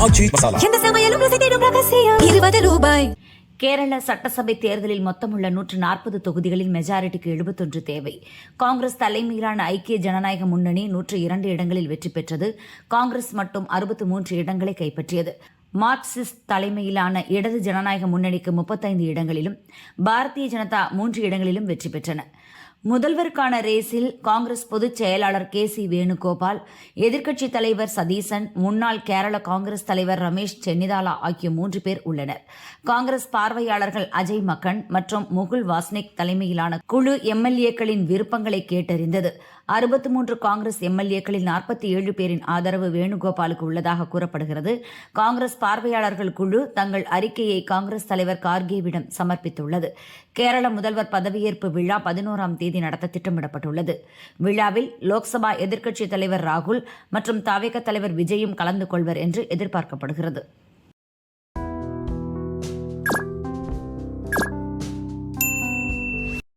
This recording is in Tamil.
ஆச்சி மசாலா. எந்த சமையலும் ருசி தேடும் ரகசியம். ₹20. கேரள சட்டசபை தேர்தலில் மொத்தமுள்ள 140 தொகுதிகளில் மெஜாரிட்டிக்கு 71 தேவை. காங்கிரஸ் தலைமையிலான ஐக்கிய ஜனநாயக முன்னணி 102 இடங்களில் வெற்றி பெற்றது. காங்கிரஸ் மட்டும் 63 இடங்களை கைப்பற்றியது. மார்க்சிஸ்ட் தலைமையிலான இடது ஜனநாயக முன்னணிக்கு 35 இடங்களிலும் பாரதிய ஜனதா 3 இடங்களிலும் வெற்றி பெற்றன. முதல்வருக்கான ரேஸில் காங்கிரஸ் பொதுச் செயலாளர் KC வேணுகோபால், எதிர்க்கட்சித் தலைவர் சதீசன், முன்னாள் கேரள காங்கிரஸ் தலைவர் ரமேஷ் சென்னிதாலா ஆகிய 3 பேர் உள்ளனர். காங்கிரஸ் பார்வையாளர்கள் அஜய் மக்கன் மற்றும் முகுல் வாஸ்னிக் தலைமையிலான குழு MLA-க்களின் விருப்பங்களை கேட்டறிந்தது. 63 காங்கிரஸ் MLA-க்களில் 47 பேரின் ஆதரவு வேணுகோபாலுக்கு உள்ளதாக கூறப்படுகிறது. காங்கிரஸ் பார்வையாளர்கள் குழு தங்கள் அறிக்கையை காங்கிரஸ் தலைவர் கார்கேவிடம் சமர்ப்பித்துள்ளது. கேரள முதல்வர் பதவியேற்பு விழா 11ஆம் தேதி நடத்த திட்டமிடப்பட்டுள்ளது. விழாவில் லோக்சபா எதிர்க்கட்சித் தலைவர் ராகுல் மற்றும் தவேக தலைவர் விஜயும் கலந்து கொள்வர் என்று எதிர்பார்க்கப்படுகிறது.